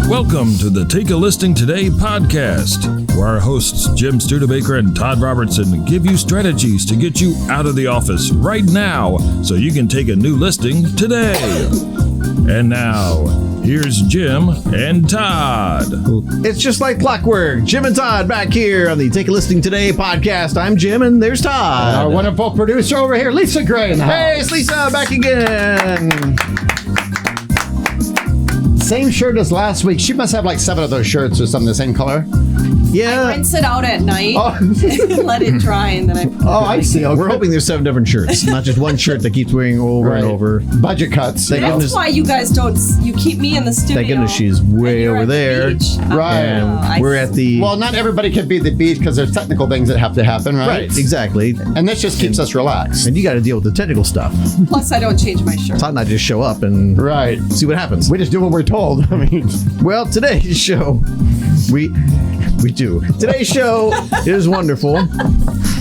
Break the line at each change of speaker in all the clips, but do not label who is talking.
Welcome to the Take a Listing Today podcast, where our hosts Jim Studebaker and Todd Robertson give you strategies to get you out of the office right now so you can take a new listing today. And now, here's Jim and Todd.
It's just like clockwork. Jim and Todd back here on the Take a Listing Today podcast. I'm Jim and there's Todd.
And our wonderful producer over here, Lisa Gray. In the
Hey,
house.
it's Lisa back again.
Same shirt as last week. She must have like 7 of those shirts or something the same color.
Yeah.
Rinse it out at night,
Oh,
let it dry, and then
I see. Okay.
We're hoping there's 7 different shirts, not just one shirt that keeps wearing over
Right.
and over.
Budget cuts.
Thank
That's
goodness.
why you guys don't. You keep me in the studio.
Thank goodness she's way
and you're
over
at the
there.
beach.
Right.
And we're at the...
Well, not everybody can be at the beach because there's technical things that have to happen, right?
right, exactly.
And this just keeps us relaxed.
And you got to deal with the technical stuff.
Plus, I don't change my shirt.
Todd and I just show up and
Right.
see what happens.
We just do what we're told. I mean,
Well, today's show, we do. Today's show is wonderful.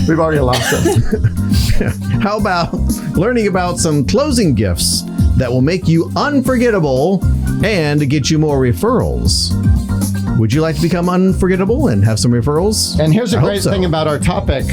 we've already lost it.
How about learning about some closing gifts that will make you unforgettable and get you more referrals? Would you like to become unforgettable and have some referrals?
And here's a
I hope
great
so.
thing about our topic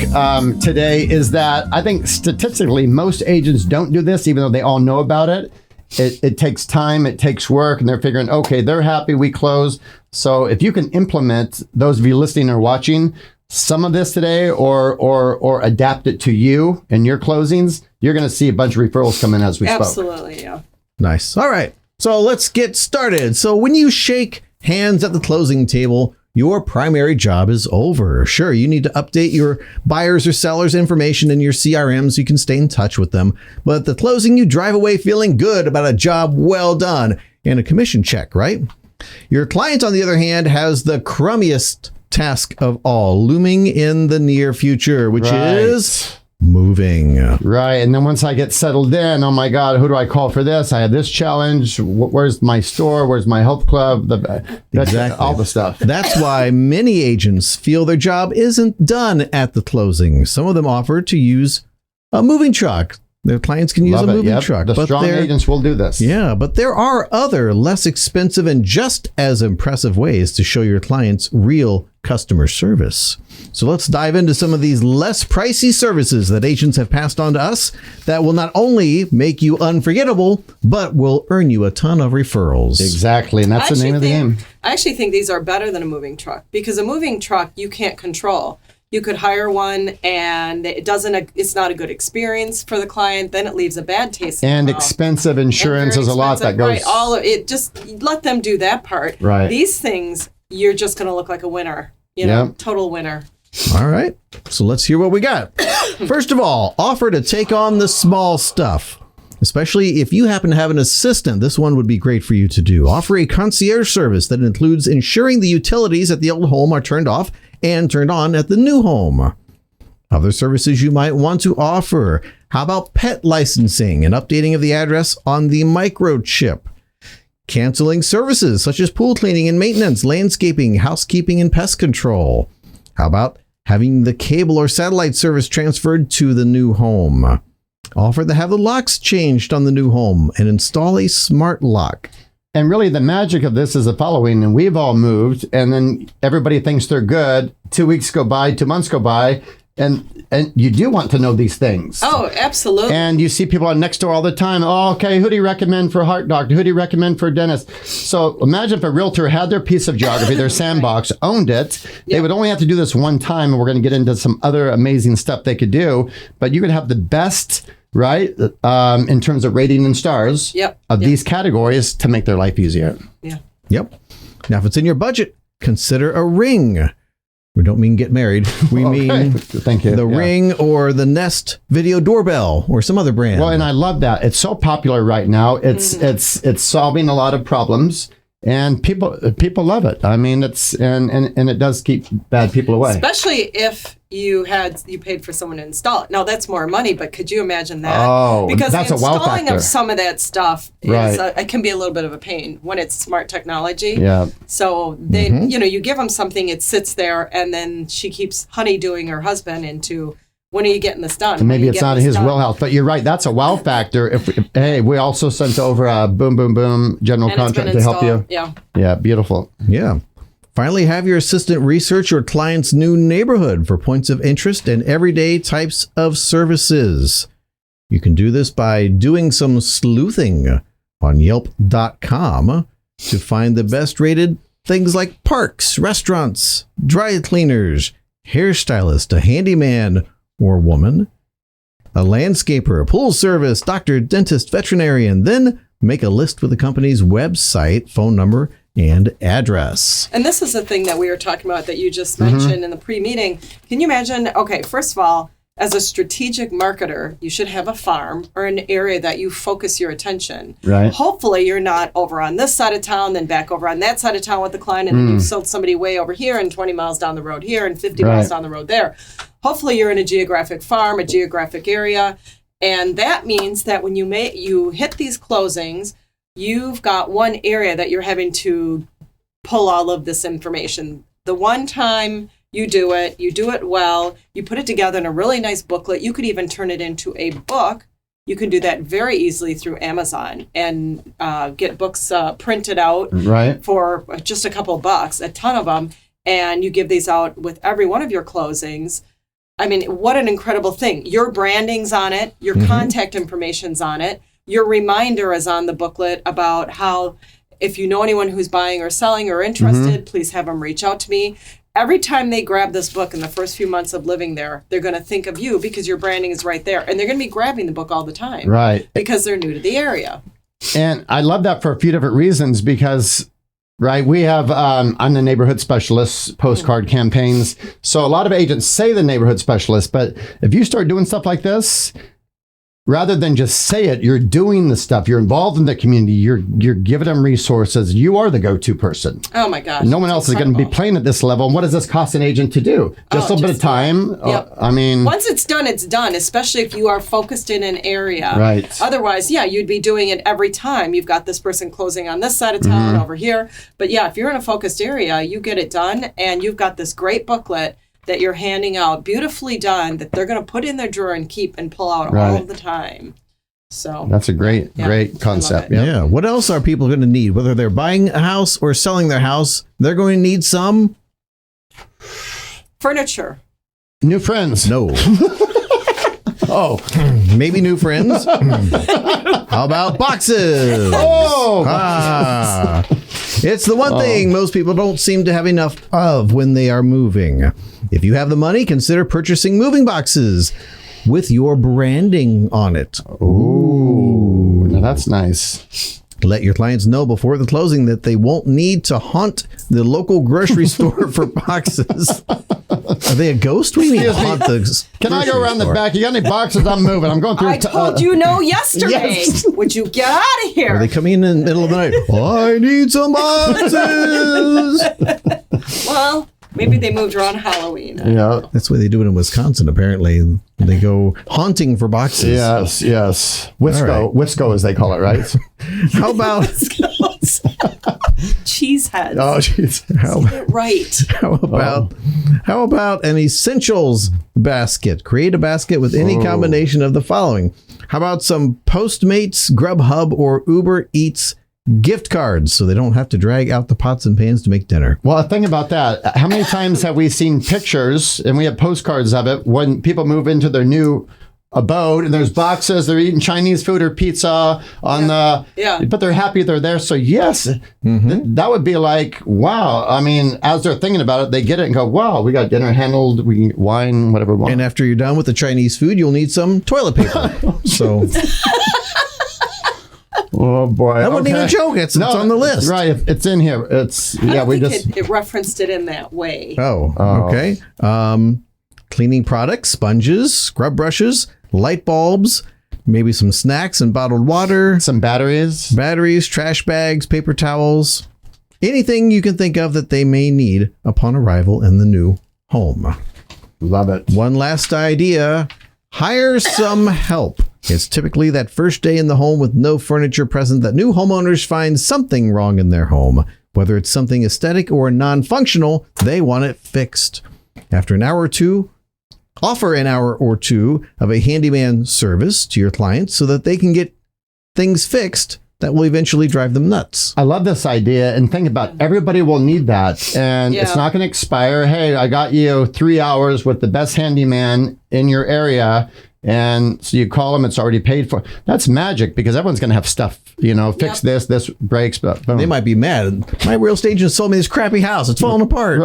today is that I think statistically most agents don't do this, even though they all know about it. It takes time, it takes work, and they're figuring, okay, they're happy, we close. So if you can implement, those of you listening or watching, some of this today or adapt it to you and your closings, you're going to see a bunch of referrals come in as we spoke.
Absolutely, yeah.
Nice. All right. So let's get started. So when you shake hands at the closing table, your primary job is over. Sure, you need to update your buyers or sellers' information in your CRM so you can stay in touch with them. But at the closing, you drive away feeling good about a job well done and a commission check, right? Your client, on the other hand, has the crummiest task of all looming in the near future, which
Right.
is moving.
Right. And then once I get settled in, oh my God, who do I call for this? I have this challenge. Where's my store? Where's my health club?
Exactly.
All the stuff.
That's why many agents feel their job isn't done at the closing. Some of them offer to use a moving truck. Their clients can use
Love
a
it.
moving
Yep.
truck.
The strong agents will do this.
Yeah, but there are other less expensive and just as impressive ways to show your clients real customer service. So let's dive into some of these less pricey services that agents have passed on to us that will not only make you unforgettable, but will earn you a ton of referrals.
Exactly. And that's the name of the game.
I actually think these are better than a moving truck because a moving truck you can't control. You could hire one and it's not a good experience for the client. Then it leaves a bad taste in
And
the mouth.
expensive insurance
And
is
very
a lot that
expensive.
goes.
Right, just let them do that part.
Right.
These things, you're just going to look like a winner. You know,
Yep.
total winner.
All right. So let's hear what we got. First of all, offer to take on the small stuff. Especially if you happen to have an assistant, this one would be great for you to do. Offer a concierge service that includes ensuring the utilities at the old home are turned off and turned on at the new home. Other services you might want to offer. How about pet licensing and updating of the address on the microchip? Canceling services such as pool cleaning and maintenance, landscaping, housekeeping, and pest control. How about having the cable or satellite service transferred to the new home? Offer to have the locks changed on the new home and install a smart lock.
And really the magic of this is the following. And we've all moved and then everybody thinks they're good. 2 weeks go by, 2 months go by. And you do want to know these things.
Oh, absolutely.
And you see people next door all the time. Oh, okay, who do you recommend for a heart doctor? Who do you recommend for a dentist? So imagine if a realtor had their piece of geography, their sandbox, owned it. They would only have to do this one time. And we're going to get into some other amazing stuff they could do. But you could have the best, right, in terms of rating and stars of these categories to make their life easier.
Yeah.
Yep. Now, if it's in your budget, consider a ring. We don't mean get married. We mean
Thank you.
the Ring or the Nest video doorbell or some other brand.
Well, and I love that. It's so popular right now. It's solving a lot of problems. And people love it. I mean, and it does keep bad people away.
Especially if you paid for someone to install it. Now that's more money, but could you imagine that?
Oh,
because
that's
the
a wow
installing
factor.
of some of that stuff
Right.
is it can be a little bit of a pain when it's smart technology.
Yeah.
So they, you give them something, it sits there, and then she keeps honeydew her husband into when are you getting this done?
And maybe
When are you
it's
getting
not
this
his
done?
wheelhouse, but you're right. That's a wow factor. Hey, we also sent over a boom, boom, boom general
And it's been
contract to help you.
installed. Yeah.
Yeah, beautiful.
Yeah. Finally, have your assistant research your client's new neighborhood for points of interest and everyday types of services. You can do this by doing some sleuthing on Yelp.com to find the best rated things like parks, restaurants, dry cleaners, hairstylist, a handyman or woman, a landscaper, a pool service, doctor, dentist, veterinarian. Then make a list with the company's website, phone number, and address.
And this is the thing that we were talking about that you just mentioned in the pre-meeting. Can you imagine? Okay, first of all, as a strategic marketer, you should have a farm or an area that you focus your attention.
Right.
Hopefully, you're not over on this side of town, then back over on that side of town with the client, and then you've sold somebody way over here and 20 miles down the road here and 50 miles down the road there. Hopefully, you're in a geographic farm, a geographic area, and that means that when you hit these closings, you've got one area that you're having to pull all of this information. The one time you do it well, you put it together in a really nice booklet. You could even turn it into a book. You can do that very easily through Amazon and get books printed out for just a couple of bucks, a ton of them. And you give these out with every one of your closings. I mean, what an incredible thing. Your branding's on it. Your contact information's on it. Your reminder is on the booklet about how if you know anyone who's buying or selling or interested, please have them reach out to me. Every time they grab this book in the first few months of living there, they're going to think of you because your branding is right there. And they're going to be grabbing the book all the time.
Right.
Because they're new to the area.
And I love that for a few different reasons because, right, we have, I'm the neighborhood specialist, postcard campaigns. So a lot of agents say the neighborhood specialist, but if you start doing stuff like this, rather than just say it, you're doing the stuff. You're involved in the community. You're giving them resources. You are the go-to person.
Oh my gosh!
No one else is going to be playing at this level. And what does this cost an agent to do? Just a little bit of time.
Yep.
I mean,
once it's done, it's done. Especially if you are focused in an area.
Right.
Otherwise, yeah, you'd be doing it every time. You've got this person closing on this side of town over here. But yeah, if you're in a focused area, you get it done, and you've got this great booklet that you're handing out, beautifully done, that they're going to put in their drawer and keep and pull out all the time. So
that's a great concept.
Yeah. What else are people going to need? Whether they're buying a house or selling their house, they're going to need some
furniture.
New friends.
No. Maybe new friends. How about boxes? It's the one thing most people don't seem to have enough of when they are moving. If you have the money, consider purchasing moving boxes with your branding on it.
Ooh, now that's nice.
Let your clients know before the closing that they won't need to hunt the local grocery store for boxes. Are they a ghost? We need to hunt the
Can I go around the back? You got any boxes? I'm moving. I'm going through.
I told you no yesterday.
Yes.
Would you get out of here?
Are they coming in the middle of the night? I need some boxes.
Well, maybe they moved around Halloween.
Yeah.
That's the way they do it in Wisconsin, apparently. They go hunting for boxes.
Yes. Wisco, as they call it, right?
How about
cheese heads?
Oh, jeez.
Right.
How about an essentials basket? Create a basket with any combination of the following. How about some Postmates, Grubhub, or Uber Eats gift cards so they don't have to drag out the pots and pans to make dinner?
Well, think about that. How many times have we seen pictures, and we have postcards of it, when people move into their new abode and there's boxes, they're eating Chinese food or pizza on but they're happy they're there. So yes, that would be like, wow. I mean, as they're thinking about it, they get it and go, wow, we got dinner handled, we can wine, whatever we want.
And after you're done with the Chinese food, you'll need some toilet paper. So
oh boy,
I wouldn't even joke. It's on the list.
Right, it's in here. It's
it referenced it in that way.
Okay. Cleaning products, sponges, scrub brushes, light bulbs, maybe some snacks and bottled water,
some batteries,
trash bags, paper towels, anything you can think of that they may need upon arrival in the new home.
Love it.
One last idea: hire some help. It's typically that first day in the home with no furniture present that new homeowners find something wrong in their home. Whether it's something aesthetic or non-functional, they want it fixed. After an hour or two, Offer an hour or two of a handyman service to your clients so that they can get things fixed that will eventually drive them nuts.
I love this idea, and think about everybody will need that, and it's not going to expire. Hey, I got you 3 hours with the best handyman in your area, and so you call them, it's already paid for. That's magic, because everyone's going to have stuff, fix this breaks, but boom.
They might be mad. My real estate agent sold me this crappy house. It's falling apart.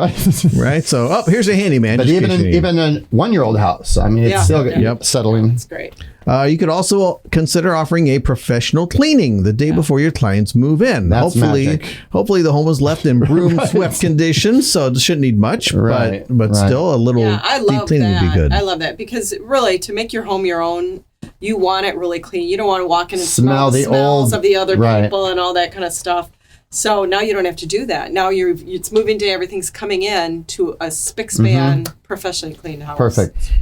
Right? So, here's a handyman.
But even a 1-year-old house, I mean, it's still settling.
That's great.
You could also consider offering a professional cleaning the day before your clients move in.
That's magic.
Hopefully the home was left in broom-swept condition, so it shouldn't need much, but still a little deep cleaning would be good.
I love that, because really, to make your home your own, you want it really clean. You don't want to walk in and smell the smells of the other people and all that kind of stuff. So now you don't have to do that. Now it's moving day, everything's coming in to a spick-span, professionally cleaned house.
Perfect.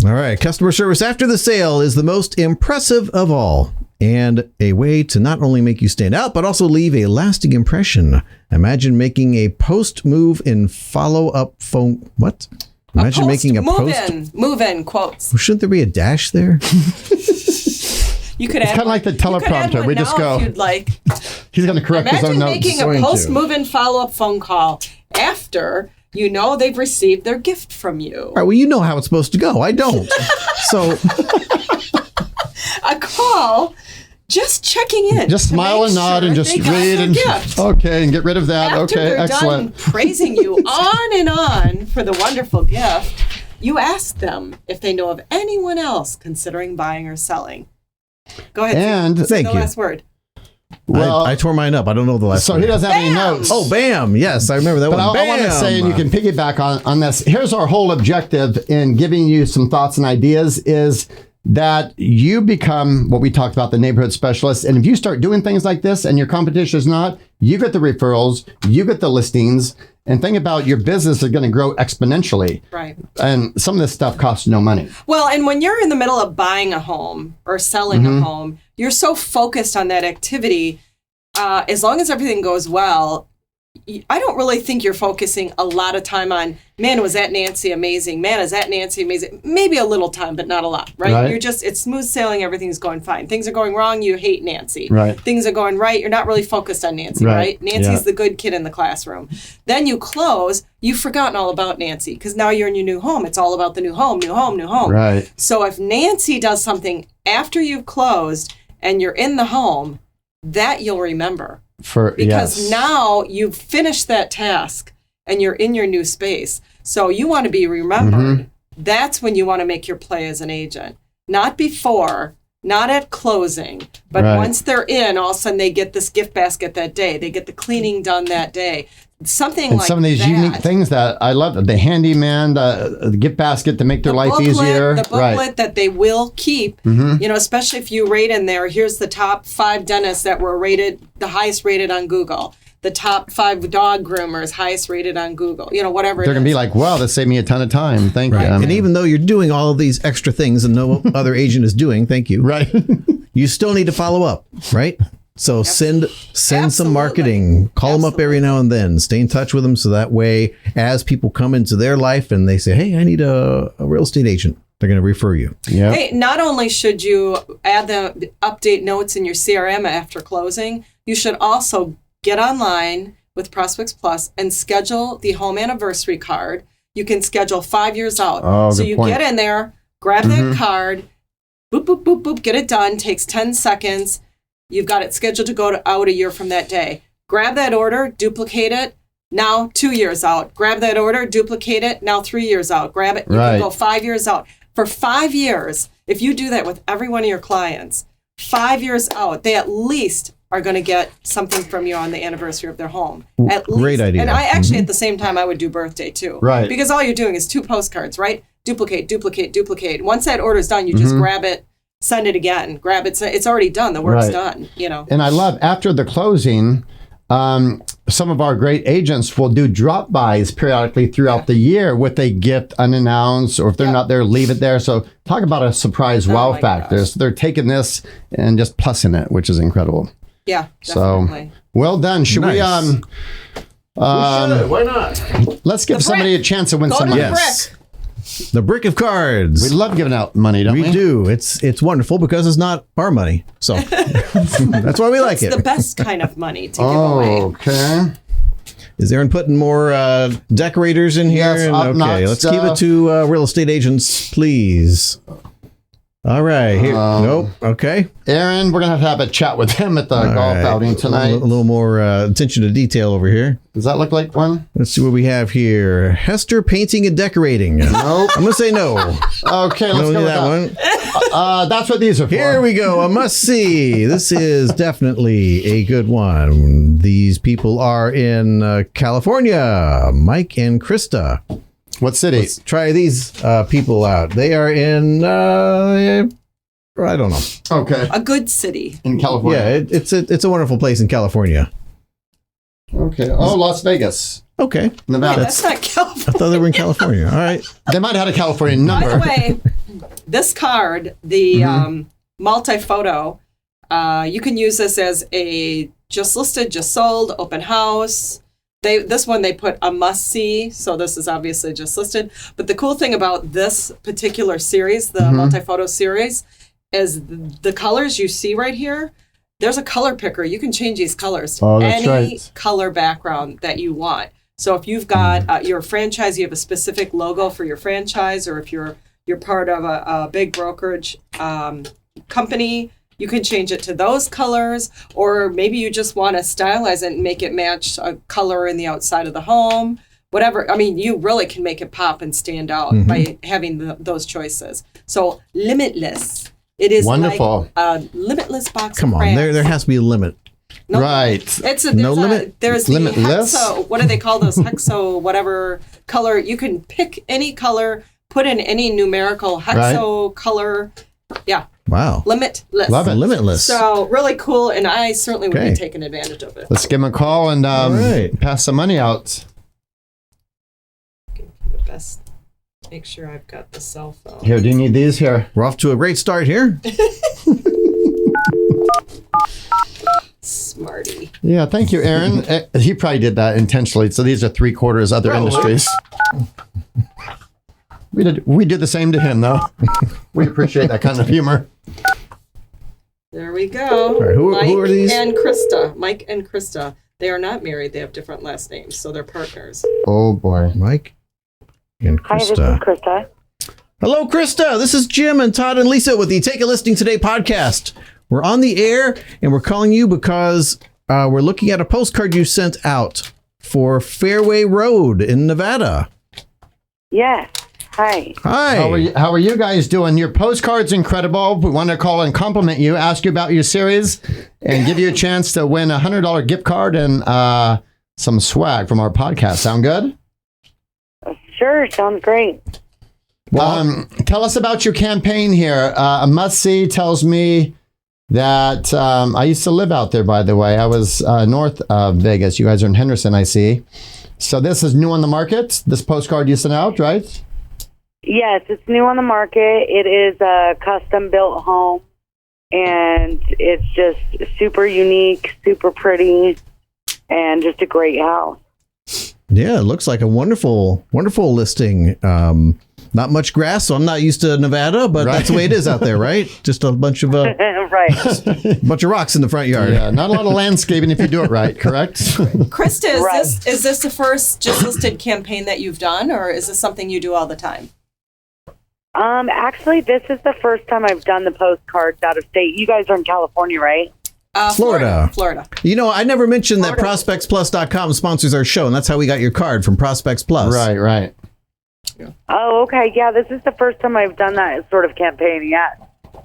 All right. Customer service after the sale is the most impressive of all, and a way to not only make you stand out, but also leave a lasting impression. Imagine making a post-move in follow-up phone. What? Imagine making a
move-in quotes.
Well, shouldn't there be a dash there?
You could
it's kind of like the teleprompter. We just go.
If you'd like.
He's going to correct his own notes.
Imagine making a post-move-in follow-up phone call after they've received their gift from you.
All right, well, you know how it's supposed to go. I don't. So
a call, just checking in.
Just smile and nod and just read and okay, and get rid of that.
After
okay,
they're
excellent.
Done praising you on and on for the wonderful gift, you ask them if they know of anyone else considering buying or selling. Go ahead.
And
say the last word.
Well, I tore mine up. I don't know the last
So
word.
he doesn't have any notes.
Oh, bam. Yes, I remember that one.
But I want to say, and you can piggyback on this, here's our whole objective in giving you some thoughts and ideas is that you become what we talked about, the neighborhood specialist. And if you start doing things like this and your competition is not, you get the referrals, you get the listings, and think about your business is going to grow exponentially.
Right.
And some of this stuff costs no money. Well,
and when you're in the middle of buying a home or selling a home, you're so focused on that activity. As long as everything goes well, I don't really think you're focusing a lot of time on, man, was that Nancy amazing? Man, is that Nancy amazing? Maybe a little time, but not a lot, right? You're just, it's smooth sailing. Everything's going fine. Things are going wrong. You hate Nancy.
Right.
Things are going right. You're not really focused on Nancy, right? Nancy's the good kid in the classroom. Then you close. You've forgotten all about Nancy because now you're in your new home. It's all about the new home, new home, new home.
Right.
So if Nancy does something after you've closed and you're in the home, that you'll remember. Because now you've finished that task and you're in your new space. So you want to be remembered. That's when you want to make your play as an agent. Not before, not at closing, but once they're in, all of a sudden they get this gift basket that day. They get the cleaning done that day. Something like that.
Some of these unique things that I love, the handyman, the gift basket to make their life easier.
The booklet that they will keep, especially if you rate in there, here's the top 5 dentists that were rated, the highest rated on Google. The top 5 dog groomers, highest rated on Google, whatever.
They're going to be like, wow, that saved me a ton of time. Thank you.
And even though you're doing all of these extra things and no other agent is doing, thank you.
Right.
You still need to follow up, right? So send some marketing, call them up every now and then, stay in touch with them. So that way, as people come into their life and they say, hey, I need a real estate agent, they're going to refer you.
Yeah.
Hey, not only should you add the update notes in your CRM after closing, you should also get online with Prospects Plus and schedule the home anniversary card. You can schedule 5 years out. So you get in there, grab that card, boop, boop, boop, boop, get it done. Takes 10 seconds. You've got it scheduled to go out a year from that day. Grab that order, duplicate it. Now 2 years out. Grab that order, duplicate it. Now 3 years out. Grab it. You can go 5 years out. For 5 years, if you do that with every one of your clients, 5 years out, they at least are going to get something from you on the anniversary of their home. At least.
Great idea.
And I actually, at the same time, I would do birthday too.
Right.
Because all you're doing is 2 postcards, right? Duplicate, duplicate, duplicate. Once that order's done, you just grab it, send it again, grab it. It's already done. The work's done,
And I love, after the closing, some of our great agents will do drop-bys periodically throughout the year with a gift unannounced, or if they're not there, leave it there. So talk about a surprise wow factor.
Gosh.
So they're taking this and just plussing it, which is incredible.
Yeah, definitely.
So, well done. Should we,
we should. Why not?
Let's give somebody a chance to win some money.
Yes. The brick of cards.
We love giving out money, don't we?
We do. It's wonderful because it's not our money. So that's why we like
It's
it.
the best kind of money to give away.
Okay.
Is Aaron putting more decorators in here?
Yes, up-notch
let's keep it
stuff.
to real estate agents, please. All right. Here. Nope. Okay.
Aaron, we're going to have a chat with him at the
All
golf
right.
outing tonight.
A little more attention to detail over here.
Does that look like one?
Let's see what we have here. Hester painting and decorating.
Nope.
I'm going to say no.
Okay, let's
Don't
go
do
with
that
that.
one.
That's what these are for.
Here we go. A must see. This is definitely a good one. These people are in California. Mike and Krista.
What city?
Let's try these people out. They are in, I don't know.
Okay.
A good city.
In California.
Yeah, it's a wonderful place in California.
Okay. Oh, Las Vegas.
Okay.
Nevada.
That's not
I
California.
thought they were in California. All right.
They might have had a California
By
number.
the way, this card, the multi-photo, you can use this as a just listed, just sold, open house. This one they put a must see, so this is obviously just listed. But the cool thing about this particular series, the multi-photo series, is the colors you see right here. There's a color picker. You can change these colors to
that's
any
right.
color background that you want. So if you've got your franchise, you have a specific logo for your franchise, or if you're part of a big brokerage company, you can change it to those colors, or maybe you just want to stylize it and make it match a color in the outside of the home. Whatever. I mean, you really can make it pop and stand out by having those choices. So limitless. It is
Wonderful.
like a limitless box
Come
of
on.
crayons.
There has to be a limit.
No,
Right.
It's
No limit?
There's the
Limitless?
hexo. What do they call those? Hexo, whatever color. You can pick any color, put in any numerical hexo color. Yeah,
Wow.
limitless.
Love it.
Limitless.
So really cool, and I certainly would
Okay.
be taking advantage of it.
Let's give him a call and
right.
pass some money out.
The best. Make sure I've got the cell phone.
Here, do you need these? Here.
We're off to a great start here.
Smarty.
Yeah, thank you, Aaron. He probably did that intentionally. So these are 3/4 other industries. We do the same to him, though. We appreciate that kind of humor.
There we go.
right, who are these?
Mike and Krista. Mike and Krista. They are not married. They have different last names, so they're partners.
Oh, boy.
Mike and
Hi, this is
Krista.
Krista.
Hello, Krista. This is Jim and Todd and Lisa with the Take a Listing Today podcast. We're on the air, and we're calling you because we're looking at a postcard you sent out for Fairway Road in Nevada.
Yes. Hi.
Hi.
How are you guys doing? Your postcard's incredible. We want to call and compliment you, ask you about your series, and give you a chance to win a $100 gift card and some swag from our podcast. Sound good?
Sure. Sounds great.
Tell us about your campaign here. A must-see tells me that I used to live out there, by the way. I was north of Vegas. You guys are in Henderson, I see. So this is new on the market, this postcard you sent out, right?
Yes, it's new on the market. It is a custom-built home, and it's just super unique, super pretty, and just a great house.
Yeah, it looks like a wonderful, wonderful listing. Not much grass, so I'm not used to Nevada, but
Right.
that's the way it is out there, right? Just a bunch of
Right.
rocks in the front yard.
Yeah, not a lot of landscaping if you do it right, correct?
Krista,
Right.
is this the first just listed campaign that you've done, or is this something you do all the time?
Actually, this is the first time I've done the postcards out of state. You guys are in California, right?
Florida.
Florida.
You know, I never mentioned that ProspectsPLUS.com sponsors our show, and that's how we got your card from Prospects Plus.
Right.
Oh, okay. Yeah, this is the first time I've done that sort of campaign yet.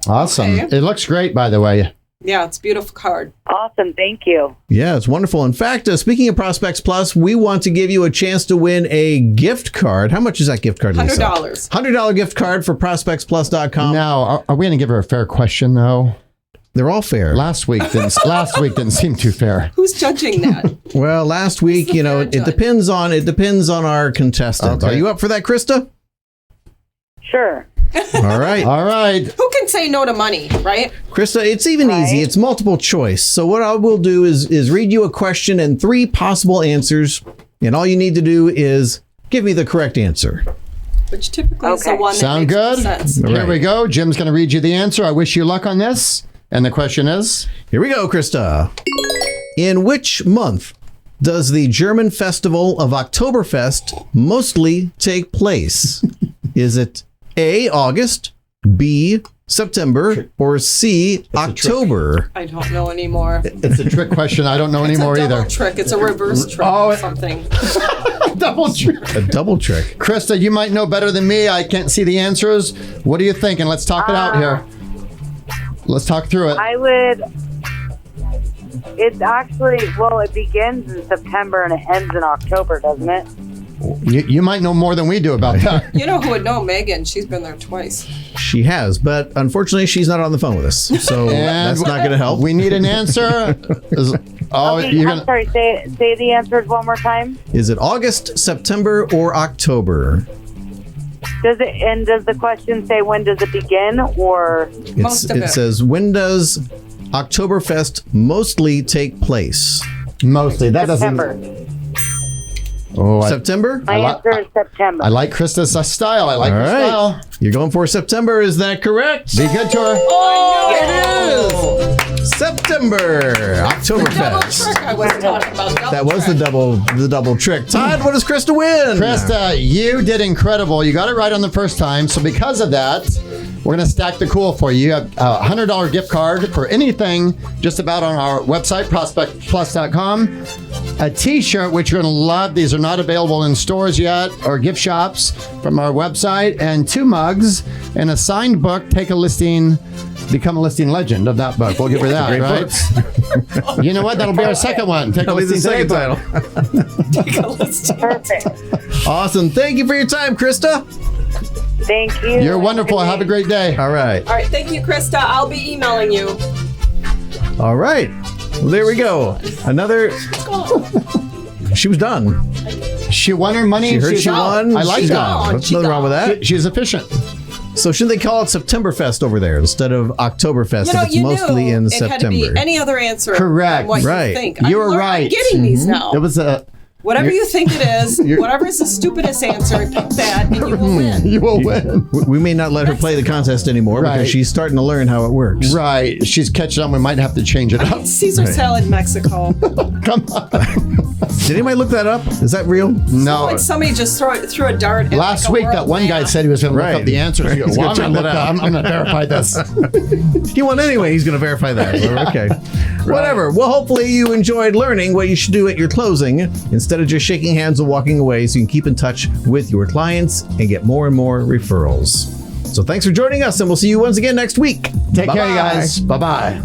Awesome.
Okay.
It looks great, by the way.
Yeah, it's a beautiful card.
Awesome. Thank you.
Yeah, it's wonderful. In fact, speaking of Prospects Plus, we want to give you a chance to win a gift card. How much is that gift card, Lisa?
$100.
$100 gift card for ProspectsPLUS.com.
Now, are we going to give her a fair question, though?
They're all fair.
Last week didn't seem too fair.
Who's judging that?
Well, last week, you know,
fair
it
judge?
depends on our contestant.
Okay.
Are you up for that, Krista?
Sure.
All right.
All right.
Who can say no to money, right?
Krista, it's even easy. It's multiple choice. So what I will do is read you a question and 3 possible answers, and all you need to do is give me the correct answer.
Which typically is the
Okay.
one that
Sound
makes
good?
sense.
All
Here
right.
we go. Jim's going to read you the answer. I wish you luck on this. And the question is?
Here we go, Krista. In which month does the German festival of Oktoberfest mostly take place? Is it A, August, B, September, or C, October?
I don't know anymore.
It's a trick question. I don't know
It's
anymore
a double
either.
trick. It's a reverse trick
Oh,
or something.
Double trick.
A double trick.
Krista, you might know better than me. I can't see the answers. What are you thinking? Let's talk it out here. Let's talk through it.
I would. It's actually, well, it begins in September and it ends in October, doesn't it?
You might know more than we do about that.
You know who would know? Megan. She's been there twice.
She has, but unfortunately, she's not on the phone with us, so that's not going to help.
We need an answer.
Okay,
You're
I'm
gonna.
sorry, say the answers one more time.
Is it August, September, or October?
Does the question say when does it begin, or
Most of
It
it.
says, when does Oktoberfest mostly take place?
Mostly. That
September?
doesn't. Oh,
September?
My answer is September.
I like Krista's style. I like
All
her
right.
style.
You're going for September. Is that correct?
Be good to her.
Oh,
September.
double
Oktoberfest.
trick I was talking about. Double
That was the
trick.
double trick. Todd, what does Krista win?
Krista, you did incredible. You got it right on the first time. So because of that, we're going to stack the cool for you. You have a $100 gift card for anything just about on our website, ProspectsPLUS.com. A t-shirt, which you're going to love. These are not available in stores yet or gift shops from our website. And 2 mugs and a signed book, Take a Listing, Become a Listing Legend of that book. We'll give her that,
Great
right?
books.
You know what? That'll be our second one. Take a
That'll be the
Listing
second
Today book.
title. Awesome. Thank you for your time, Krista.
Thank you.
You're wonderful. Have a great day.
All right.
All right. Thank you, Krista. I'll be emailing you.
All right. Well, there we go. Another. She was done.
She won her money.
She
and
heard
she's
she
out.
won.
I like
She's
that.
gone. There's nothing wrong with that.
She's efficient.
So shouldn't they call it Septemberfest over there instead of Oktoberfest
You know,
if it's
you
mostly
knew
in
it had to be
September?
any other answer.
Correct.
Than what
Right.
you think.
You were
I'm
right.
getting these now.
It was a.
Whatever you think it is, whatever is the stupidest answer, pick that, and you will win.
You will win.
We may not let her play the contest anymore
Right.
because she's starting to learn how it works.
Right. She's catching on. We might have to change it up.
Caesar salad, Mexico.
Come on.
Did anybody look that up? Is that real?
No.
Like somebody just threw a dart. At
Last
like a
week,
world
that one guy
map.
said he was going to look
Right.
up the answers. He goes,
He's
well,
gonna
I'm
check
going
that out.
to verify this.
He won anyway. He's going to verify that. Okay. Whatever. Well, hopefully you enjoyed learning what you should do at your closing instead of just shaking hands and walking away so you can keep in touch with your clients and get more and more referrals. So thanks for joining us, and we'll see you once again next week.
Take care,
Bye-bye.
you guys. Bye-bye.